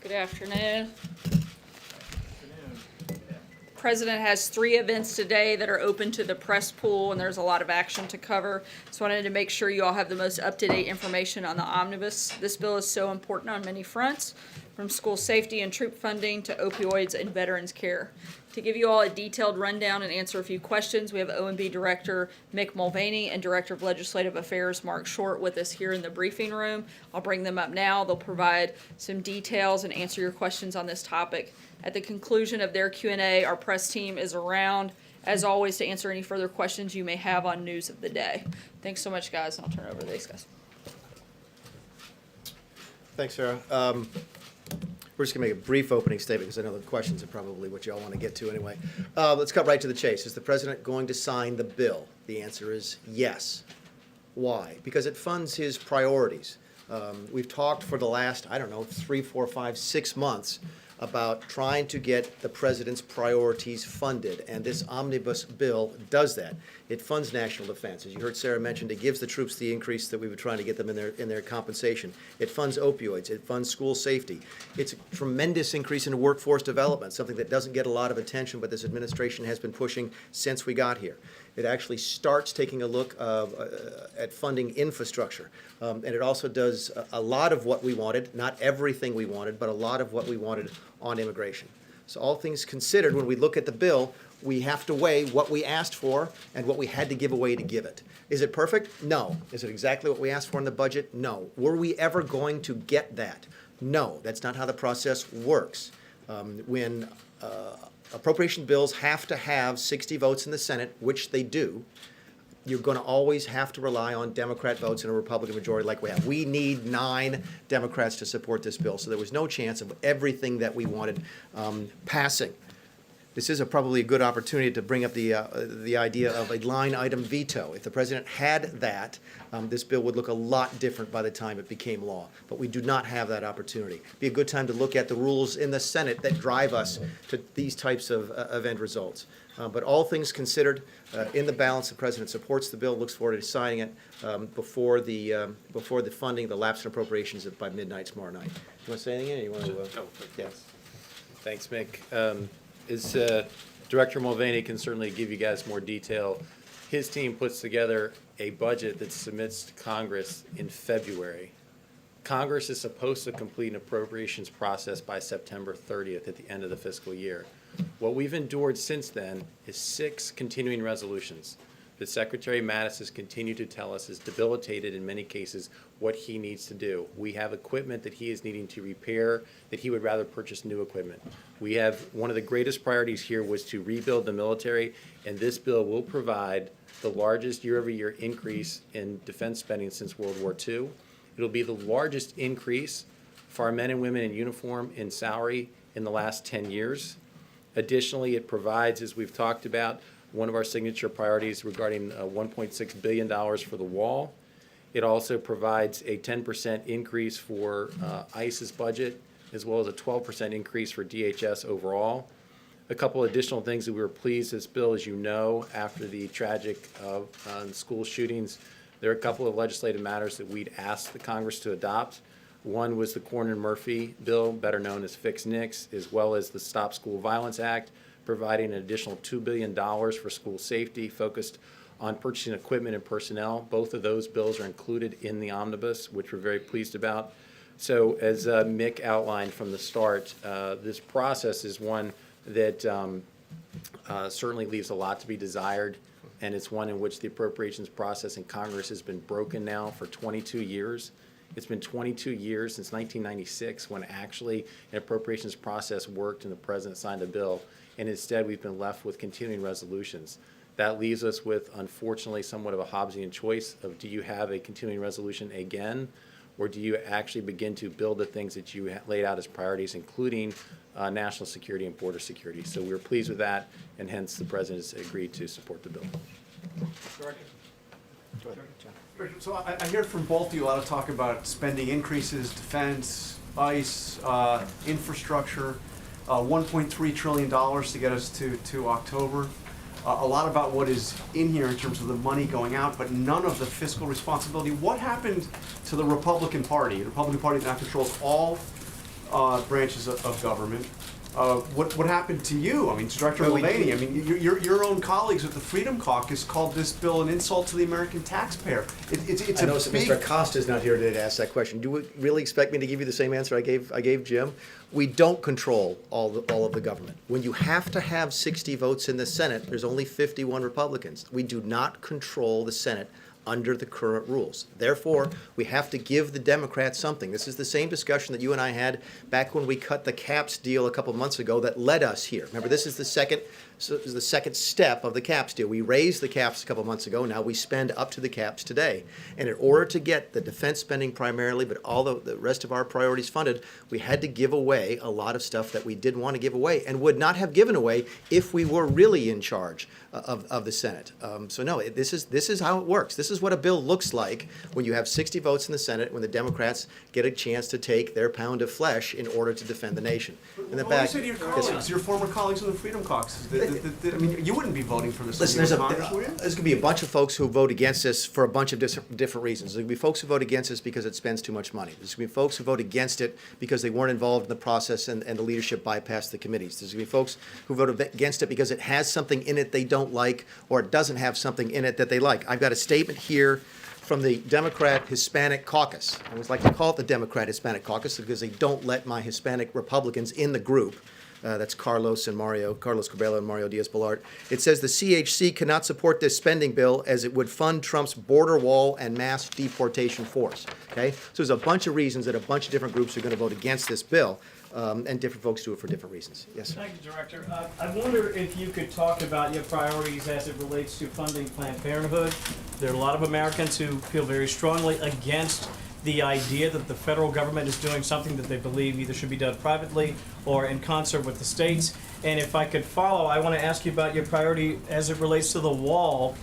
Good afternoon. President has 3 events today that are open to the press pool, and there's a lot of action to cover. So I wanted to make sure you all have the most up-to-date information on the Omnibus. This bill is so important on many fronts, from school safety and troop funding to opioids and veterans care. To give you all a detailed rundown and answer a few questions, we have OMB Director Mick Mulvaney and Director of Legislative Affairs Mark Short with us here in the briefing room. I'll bring them up now. They'll provide some details and answer your questions on this topic. At the conclusion of their Q&A, our press team is around, as always, to answer any further questions you may have on news of the day. Thanks so much, guys, and I'll turn it over to these guys. Thanks, Sarah. We're just going to make a brief opening statement because I know the questions are probably what you all want to get to anyway. Let's cut right to the chase. Is the president going to sign the bill? The answer is yes. Why? Because it funds his priorities. We've talked for the last, 3, 4, 5, 6 months about trying to get the president's priorities funded, and this omnibus bill does that. It funds national defense. As you heard Sarah mention, it gives the troops the increase that we were trying to get them in their compensation. It funds opioids. It funds school safety. It's a tremendous increase in workforce development, something that doesn't get a lot of attention, but this administration has been pushing since we got here. It actually starts taking a look at funding infrastructure. And it also does a lot of what we wanted, not everything we wanted, but a lot of what we wanted on immigration. So all things considered, when we look at the bill, we have to weigh what we asked for and what we had to give away to give it. Is it perfect? No. Is it exactly what we asked for in the budget? No. Were we ever going to get that? No. That's not how the process works. When appropriation bills have to have 60 votes in the Senate, which they do, you're going to always have to rely on Democrat votes in a Republican majority like we have. We need 9 Democrats to support this bill, so there was no chance of everything that we wanted passing. This is probably a good opportunity to bring up the idea of a line item veto. If the president had that, this bill would look a lot different by the time it became law. But we do not have that opportunity. It'd be a good time to look at the rules in the Senate that drive us to these types of end results. But all things considered, in the balance, the president supports the bill, looks forward to signing it before the funding, the lapse in appropriations by midnight tomorrow night. You want to say anything? You want to? Yes. Thanks, Mick. As Director Mulvaney can certainly give you guys more detail, his team puts together a budget that submits to Congress in February. Congress is supposed to complete an appropriations process by September 30th at the end of the fiscal year. What we've endured since then is 6 continuing resolutions that Secretary Mattis has continued to tell us is debilitated in many cases what he needs to do. We have equipment that he is needing to repair that he would rather purchase new equipment. We have one of the greatest priorities here was to rebuild the military, and this bill will provide the largest year-over-year increase in defense spending since World War II. It'll be the largest increase for our men and women in uniform in salary in the last 10 years. Additionally, it provides, as we've talked about, one of our signature priorities regarding $1.6 billion for the wall. It also provides a 10% increase for ICE's budget, as well as a 12% increase for DHS overall. A couple additional things that we were pleased this bill, as you know, after the tragic school shootings, there are a couple of legislative matters that we'd asked the Congress to adopt. One was the Cornyn-Murphy bill, better known as Fix NICS, as well as the Stop School Violence Act, providing an additional $2 billion for school safety, focused on purchasing equipment and personnel. Both of those bills are included in the omnibus, which we're very pleased about. So as Mick outlined from the start, this process is one that certainly leaves a lot to be desired, and it's one in which the appropriations process in Congress has been broken now for 22 years. It's been 22 years since 1996 when actually an appropriations process worked and the president signed a bill. And instead, we've been left with continuing resolutions. That leaves us with, unfortunately, somewhat of a Hobbesian choice of do you have a continuing resolution again, or do you actually begin to build the things that you laid out as priorities, including national security and border security. So we're pleased with that, and hence the president has agreed to support the bill. So I hear from both of you a lot of talk about spending increases, defense, ICE, infrastructure. $1.3 trillion to get us to October. A lot about what is in here in terms of the money going out, but none of the fiscal responsibility. What happened to the Republican Party? The Republican Party now controls all branches of government. What happened to you? I mean, Director Well, we- Mulvaney, I mean, your own colleagues at the Freedom Caucus called this bill an insult to the American taxpayer. It's I know a Mr. big... Acosta's not here today to ask that question. Do you really expect me to give you the same answer I gave Jim? We don't control all of the government. When you have to have 60 votes in the Senate, there's only 51 Republicans. We do not control the Senate under the current rules. Therefore, we have to give the Democrats something. This is the same discussion that you and I had back when we cut the caps deal a couple months ago that led us here. Remember, this is the second step of the caps deal. We raised the caps a couple months ago. Now we spend up to the caps today. And in order to get the defense spending primarily, but all the rest of our priorities funded, we had to give away a lot of stuff that we didn't want to give away and would not have given away if we were really in charge of the Senate. So no, this is how it works. This is what a bill looks like when you have 60 votes in the Senate, when the Democrats get a chance to take their pound of flesh in order to defend the nation. In the What do you back, say to your yes, sir. colleagues, your former colleagues in the Freedom Caucus? I mean, you wouldn't be voting for this Listen, in there's Congress, would you? going to be a bunch of folks who vote against this for a bunch of different reasons. There's going to be folks who vote against this because it spends too much money. There's going to be folks who vote against it because they weren't involved in the process and the leadership bypassed the committees. There's going to be folks who vote against it because it has something in it they don't like or it doesn't have something in it that they like. I've got a statement here from the Democrat Hispanic Caucus. I always like to call it the Democrat Hispanic Caucus because they don't let my Hispanic Republicans in the group. That's Carlos Curbelo and Mario Diaz-Balart. It says the CHC cannot support this spending bill as it would fund Trump's border wall and mass deportation force. Okay, so there's a bunch of reasons that a bunch of different groups are going to vote against this bill, and different folks do it for different reasons. Yes, sir. Thank you, Director. I wonder if you could talk about your priorities as it relates to funding Planned Parenthood. There are a lot of Americans who feel very strongly against the idea that the federal government is doing something that they believe either should be done privately or in concert with the states. And if I could follow, I want to ask you about your priority as it relates to the wall.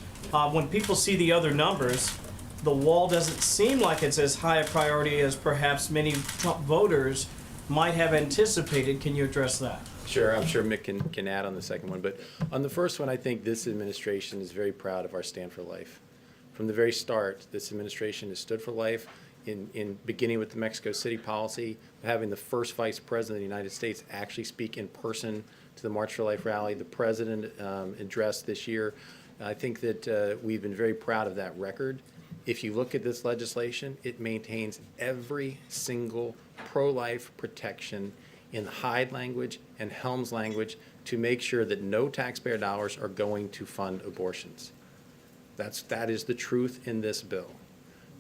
When people see the other numbers, the wall doesn't seem like it's as high a priority as perhaps many Trump voters might have anticipated. Can you address that? Sure, I'm sure Mick can add on the second one. But on the first one, I think this administration is very proud of our Stand for Life. From the very start, this administration has stood for life. In beginning with the Mexico City policy, having the first vice president of the United States actually speak in person to the March for Life rally, the president addressed this year. I think that we've been very proud of that record. If you look at this legislation, it maintains every single pro-life protection in Hyde language and Helms language to make sure that no taxpayer dollars are going to fund abortions. That is the truth in this bill.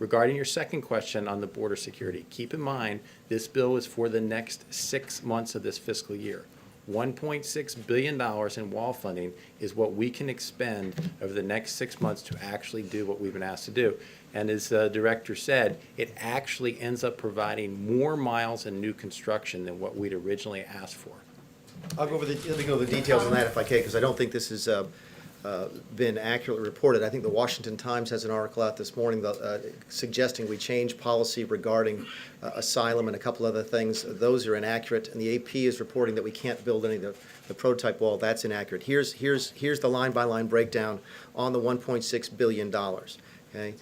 Regarding your second question on the border security, keep in mind this bill is for the next 6 months of this fiscal year. $1.6 billion in wall funding is what we can expend over the next 6 months to actually do what we've been asked to do. And as the director said, it actually ends up providing more miles in new construction than what we'd originally asked for. Let me go over the details on that if I can, because I don't think this has been accurately reported. I think the Washington Times has an article out this morning suggesting we change policy regarding asylum and a couple other things. Those are inaccurate, and the AP is reporting that we can't build any of the prototype wall. That's inaccurate. Here's the line-by-line breakdown on the $1.6 billion. Okay.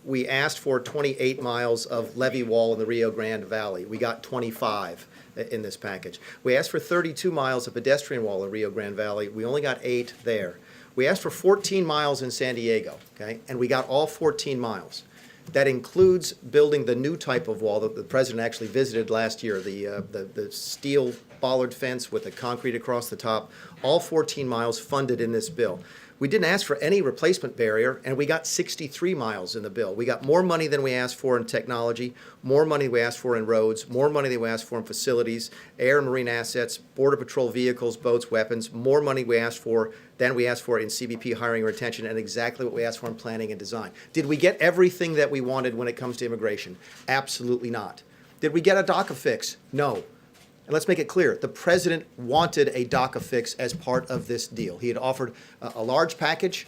We asked for 28 miles of levee wall in the Rio Grande Valley. We got 25 in this package. We asked for 32 miles of pedestrian wall in Rio Grande Valley. We only got 8 there. We asked for 14 miles in San Diego, okay, and we got all 14 miles. That includes building the new type of wall that the president actually visited last year, the steel bollard fence with the concrete across the top, all 14 miles funded in this bill. We didn't ask for any replacement barrier, and we got 63 miles in the bill. We got more money than we asked for in technology, more money than we asked for in roads, more money than we asked for in facilities, air and marine assets, border patrol vehicles, boats, weapons, more money than we asked for in CBP hiring and retention, and exactly what we asked for in planning and design. Did we get everything that we wanted when it comes to immigration? Absolutely not. Did we get a DACA fix? No. And let's make it clear, the president wanted a DACA fix as part of this deal. He had offered a large package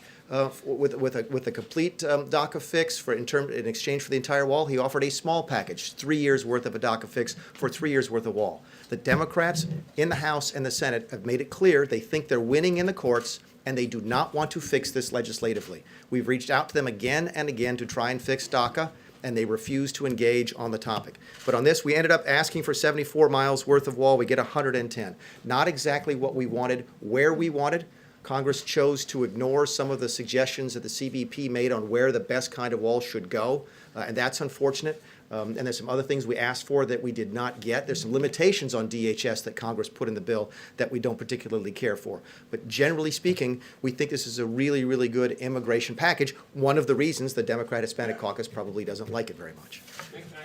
with a complete DACA fix in exchange for the entire wall. He offered a small package, 3 years worth of a DACA fix for 3 years worth of wall. The Democrats in the House and the Senate have made it clear they think they're winning in the courts and they do not want to fix this legislatively. We've reached out to them again and again to try and fix DACA. and they refused to engage on the topic. But on this, we ended up asking for 74 miles worth of wall. We get 110. Not exactly what we wanted, where we wanted. Congress chose to ignore some of the suggestions that the CBP made on where the best kind of wall should go, and that's unfortunate. And there's some other things we asked for that we did not get. There's some limitations on DHS that Congress put in the bill that we don't particularly care for. But generally speaking, we think this is a really, really good immigration package. One of the reasons the Democrat Hispanic Caucus probably doesn't like it very much.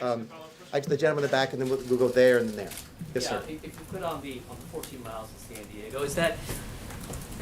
The gentleman in the back, and then we'll go there and then there. Yes, sir. If you put on the 14 miles in San Diego, is that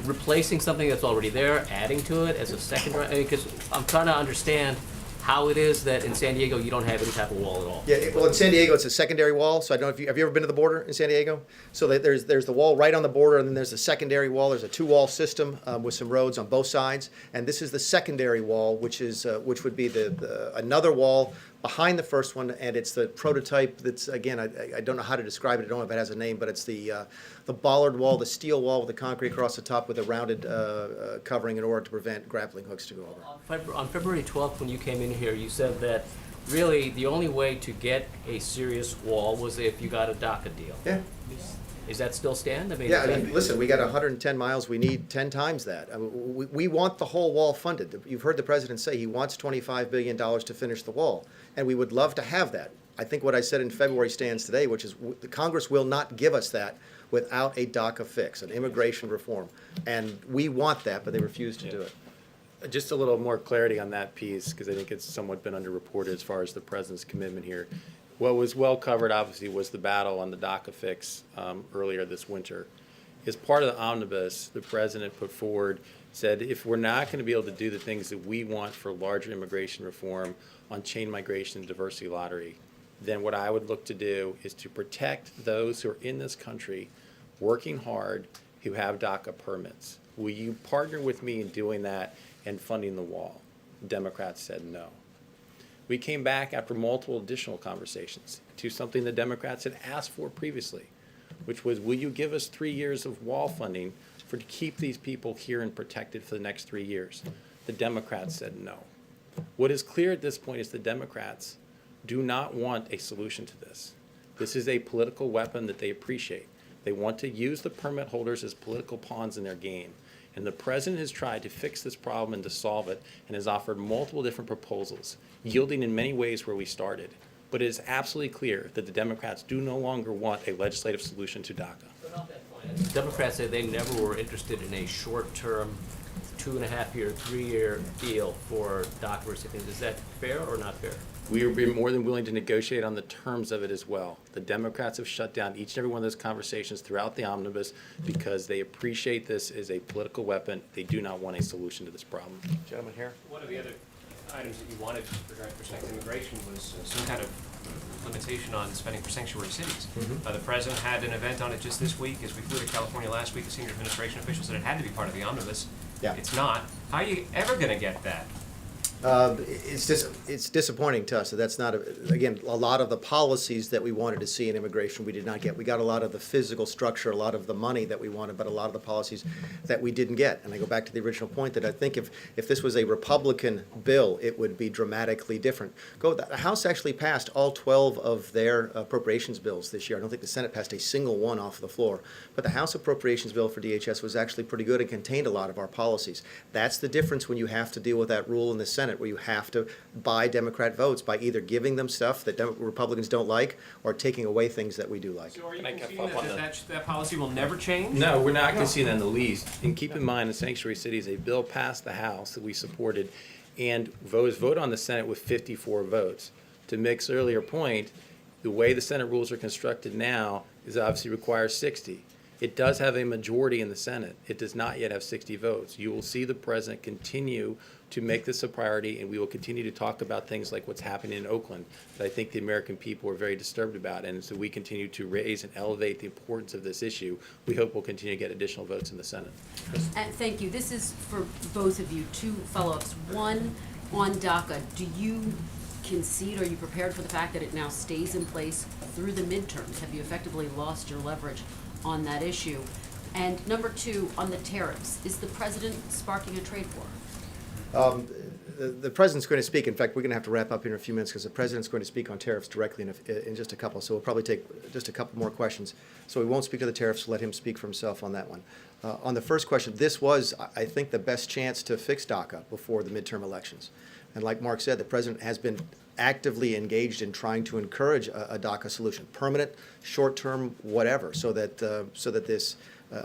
replacing something that's already there, adding to it as a secondary? Because I'm trying to understand how it is that in San Diego you don't have any type of wall at all. Yeah, well, in San Diego, it's a secondary wall. So I don't know if have you ever been to the border in San Diego? So there's the wall right on the border, and then there's a secondary wall. There's a two-wall system with some roads on both sides, and this is the secondary wall, which would be the another wall behind the first one, and it's the prototype. That's again, I don't know how to describe it. I don't know if it has a name, but it's the bollard wall, the steel wall with the concrete across the top with a rounded covering in order to prevent grappling hooks to go over. On February 12th, when you came in here, you said that really the only way to get a serious wall was if you got a DACA deal. Yeah. Is that still stand? Yeah, listen, we got 110 miles. We need 10 times that. I mean, we want the whole wall funded. You've heard the president say he wants $25 billion to finish the wall, and we would love to have that. I think what I said in February stands today, which is the Congress will not give us that without a DACA fix, an immigration reform. And we want that, but they refuse to do it. Just a little more clarity on that piece, because I think it's somewhat been underreported as far as the president's commitment here. What was well covered, obviously, was the battle on the DACA fix earlier this winter. As part of the Omnibus, the president put forward, said if we're not going to be able to do the things that we want for larger immigration reform on chain migration and diversity lottery, then what I would look to do is to protect those who are in this country working hard who have DACA permits. Will you partner with me in doing that and funding the wall? Democrats said no. We came back after multiple additional conversations to something the Democrats had asked for previously, which was, will you give us 3 years of wall funding to keep these people here and protected for the next 3 years? The Democrats said no. What is clear at this point is the Democrats do not want a solution to this. This is a political weapon that they appreciate. They want to use the permit holders as political pawns in their game. And the president has tried to fix this problem and to solve it and has offered multiple different proposals, yielding in many ways where we started. But it is absolutely clear that the Democrats do no longer want a legislative solution to DACA. But on that point, the Democrats said they never were interested in a short-term, 2.5-year, 3-year deal for DACA recipients. Is that fair or not fair? We would be more than willing to negotiate on the terms of it as well. The Democrats have shut down each and every one of those conversations throughout the omnibus because they appreciate this as a political weapon. They do not want a solution to this problem. Gentleman here. One of the other items that you wanted regarding protecting immigration was some kind of limitation on spending for sanctuary cities. The president had an event on it just this week. As we flew to California last week, the senior administration officials said it had to be part of the omnibus. Yeah. It's not. How are you ever going to get that? It's disappointing to us that that's not, again, a lot of the policies that we wanted to see in immigration we did not get. We got a lot of the physical structure, a lot of the money that we wanted, but a lot of the policies that we didn't get. And I go back to the original point that I think if this was a Republican bill, it would be dramatically different. The House actually passed all 12 of their appropriations bills this year. I don't think the Senate passed a single one off the floor. But the House appropriations bill for DHS was actually pretty good and contained a lot of our policies. That's the difference when you have to deal with that rule in the Senate, where you have to buy Democrat votes by either giving them stuff that Republicans don't like or taking away things that we do like. So are you Can I conceding follow up on that policy will never change? No, we're not conceding that in the least. And keep in mind, the sanctuary cities, a bill passed the House that we supported and was voted on the Senate with 54 votes. To Mick's earlier point, the way the Senate rules are constructed now is obviously requires 60. It does have a majority in the Senate. It does not yet have 60 votes. You will see the president continue to make this a priority, and we will continue to talk about things like what's happening in Oakland that I think the American people are very disturbed about. And so we continue to raise and elevate the importance of this issue. We hope we'll continue to get additional votes in the Senate. And thank you. This is for both of you. 2 follow-ups. One, on DACA, do you concede, are you prepared for the fact that it now stays in place through the midterms? Have you effectively lost your leverage on that issue? And number 2, on the tariffs, is the president sparking a trade war? the president's going to speak. In fact, we're going to have to wrap up here in a few minutes because the president's going to speak on tariffs directly in just a couple. So we'll probably take just a couple more questions. So we won't speak of the tariffs. Let him speak for himself on that one. On the first question, this was, I think, the best chance to fix DACA before the midterm elections. And like Mark said, the president has been actively engaged in trying to encourage a DACA solution, permanent, short-term, whatever, so that this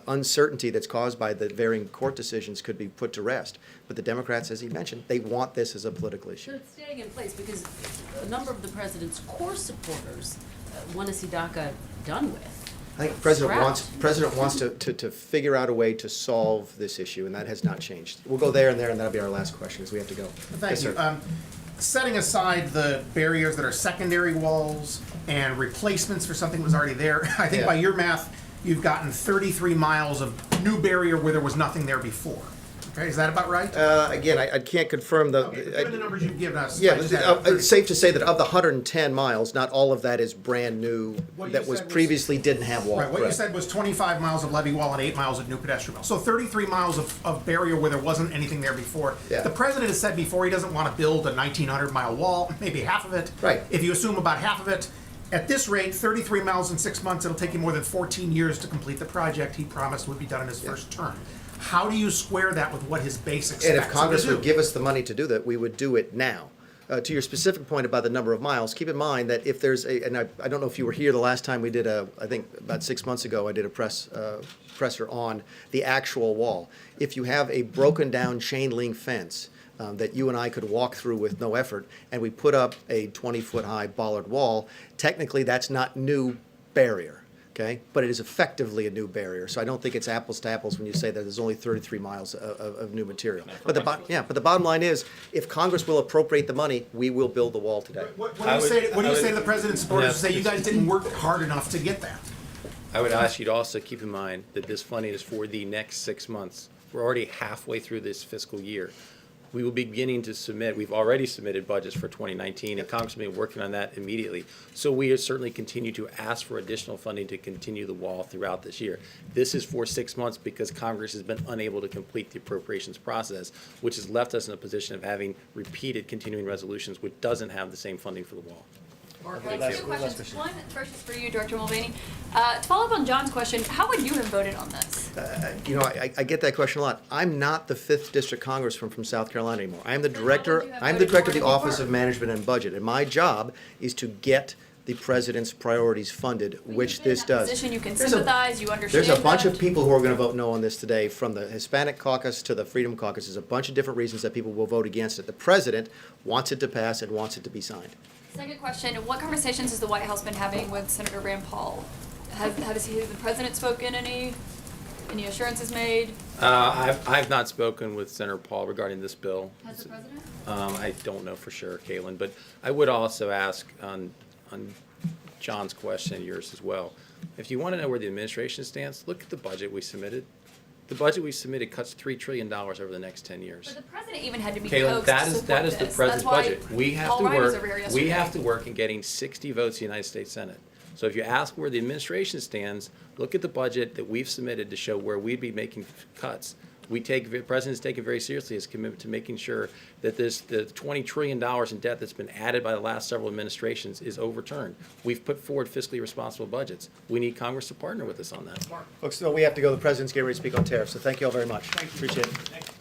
uncertainty that's caused by the varying court decisions could be put to rest. But the Democrats, as he mentioned, they want this as a political So issue. it's staying in place because a number of the president's core supporters want to see DACA done with. I think the president Scrapped. wants to figure out a way to solve this issue, and that has not changed. We'll go there, and that'll be our last question, because we have to go. Thank Yes, you. sir. Setting aside the barriers that are secondary walls and replacements for something that was already there, I think Yeah. by your math, you've gotten 33 miles of new barrier where there was nothing there before. Okay, is that about right? Again, I can't confirm the. Okay, but given the numbers you've given us. Yeah, I just had it's safe to say that of the 110 miles, not all of that is brand new, What you that was said was- previously didn't have wall. Right, what you Correct. said was 25 miles of levee wall and 8 miles of new pedestrian wall. So 33 miles of barrier where there wasn't anything there before. Yeah. The president has said before he doesn't want to build a 1,900-mile wall, maybe half of it. Right. If you assume about half of it, at this rate, 33 miles in 6 months, it'll take you more than 14 years to complete the project he promised would be done in his first term. How do you square that with what his base expects And him if to Congress do? would give us the money to do that, we would do it now. To your specific point about the number of miles, keep in mind that if there's and I don't know if you were here the last time we did I think about 6 months ago, I did a presser on the actual wall. If you have a broken down chain link fence that you and I could walk through with no effort, and we put up a 20-foot high bollard wall, technically that's not new barrier. Okay, but it is effectively a new barrier, so I don't think it's apples to apples when you say that there's only 33 miles of new material. But the bottom line is, if Congress will appropriate the money, we will build the wall today. What do you say to the president's supporters who say you guys didn't work hard enough to get that? I would ask you to also keep in mind that this funding is for the next 6 months. We're already halfway through this fiscal year. We will be beginning to submit, we've already submitted budgets for 2019, and Congress will be working on that immediately. So we certainly continue to ask for additional funding to continue the wall throughout this year. This is for 6 months because Congress has been unable to complete the appropriations process, which has left us in a position of having repeated continuing resolutions, which doesn't have the same funding for the wall. Two questions. One, first is for you, Director Mulvaney. To follow up on John's question, how would you have voted on this? I get that question a lot. I'm not the 5th District Congressman from South Carolina anymore. I'm the Then how director. would you have I'm the voted director of for the it Office before? of Management and Budget, and my job is to get the president's priorities funded, which this does. Position you can There's a- sympathize, you understand There's a bunch that. of people who are going to vote no on this today, from the Hispanic caucus to the Freedom Caucus. There's a bunch of different reasons that people will vote against it. The president wants it to pass and wants it to be signed. Second question, what conversations has the White House been having with Senator Rand Paul? Has the president spoken any assurances made? I've not spoken with Senator Paul regarding this bill. Has the president? I don't know for sure, Caitlin, but I would also ask on John's question and yours as well. If you want to know where the administration stands, look at the budget we submitted. The budget we submitted cuts $3 trillion over the next 10 years. But the president even had to be Caitlin, coaxed to that is support the this. president's That's why budget. We have Paul to Ryan was work, over here we yesterday. have to work in getting 60 votes in the United States Senate. So if you ask where the administration stands, look at the budget that we've submitted to show where we'd be making cuts. The president's taken very seriously his commitment to making sure that the $20 trillion in debt that's been added by the last several administrations is overturned. We've put forward fiscally responsible budgets. We need Congress to partner with us on that. Folks, so we have to go. The president's getting ready to speak on tariffs, so thank you all very much. Appreciate it.